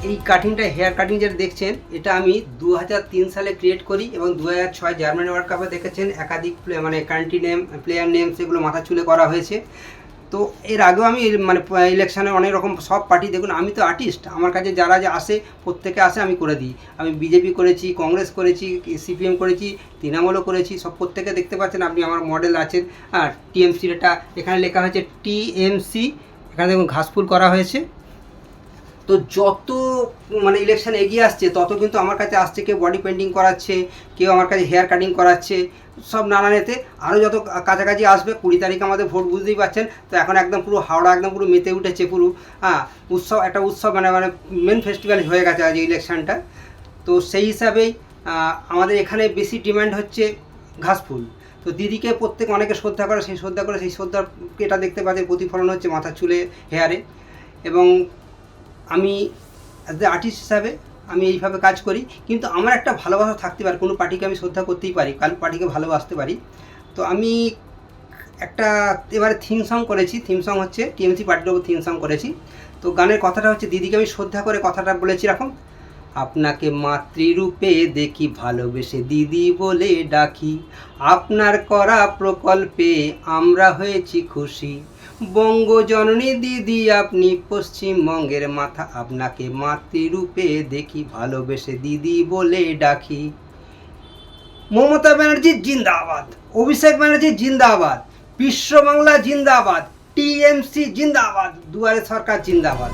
এই কাটিংটা hair cutting যেটা দেখছেন এটা আমি 2003 সালে ক্রিয়েট করি এবং 2006 জার্মানি ওয়ার্ল্ড কাপে দেখেছেন একাধিক মানে কান্ট্রি নেম প্লেয়ার নেম সেগুলো মাথা চুলে করা হয়েছে। তো এর আগেও আমি মানে ইলেকশানে অনেক রকম সব পার্টি দেখুন, আমি তো আর্টিস্ট, আমার কাছে যারা যে আসে প্রত্যেকে আসে আমি করে দিই। আমি বিজেপি করেছি, কংগ্রেস করেছি, সিপিএম করেছি, তৃণমূলও করেছি, সব প্রত্যেকে দেখতে পাচ্ছেন আপনি আমার মডেল আছেন। আর টিএমসির এটা এখানে লেখা হয়েছে টিএমসি, এখানে দেখুন ঘাসফুল করা হয়েছে। তো যত মানে ইলেকশান এগিয়ে আসছে তত কিন্তু আমার কাছে আসছে, কেউ বডি পেন্টিং করাচ্ছে, কেউ আমার কাছে হেয়ার কাটিং করাচ্ছে, সব নানান এতে আরও যত কাছাকাছি আসবে। 20 তারিখ আমাদের ভোট, বুঝতেই পারছেন। তো এখন একদম পুরো হাওড়া একদম পুরো মেতে উঠেছে পুরো, উৎসব, একটা উৎসব মানে মানে মেন ফেস্টিভ্যাল হয়ে গেছে আজ ইলেকশানটা। তো সেই হিসাবেই আমাদের এখানে বেশি ডিমান্ড হচ্ছে ঘাসফুল। তো দিদিকে প্রত্যেক অনেকে শ্রদ্ধা করে, সেই শ্রদ্ধার এটা দেখতে পাচ্ছে প্রতিফলন হচ্ছে মাথার চুলে, হেয়ারে। এবং আমি অ্যাজ এ আর্টিস্ট হিসাবে আমি এইভাবে কাজ করি, কিন্তু আমার একটা ভালোবাসা থাকতে পারে, কোনো পার্টিকে আমি শ্রদ্ধা করতেই পারি, কাল পার্টিকে ভালোবাসতে পারি। তো আমি একটা এবারে থিম সং করেছি, থিম সং হচ্ছে টিএমসি পার্টির ওপর থিম সং করেছি। তো গানের কথাটা হচ্ছে দিদিকে আমি শ্রদ্ধা করে কথাটা বলেছি এরকম, আপনাকে মাতৃরূপে দেখি ভালোবেসে দিদি বলে ডাকি, আপনার করা প্রকল্পে আমরা হয়েছি খুশি, বঙ্গজননী দিদি আপনি পশ্চিমবঙ্গের মাথা, আপনাকে মাতৃরূপে দেখি ভালোবেসে দিদি বলে ডাকি। মমতা ব্যানার্জি জিন্দাবাদ, অভিষেক ব্যানার্জি জিন্দাবাদ, বিশ্ব বাংলা জিন্দাবাদ, টিএমসি জিন্দাবাদ, দুয়ারে সরকার জিন্দাবাদ।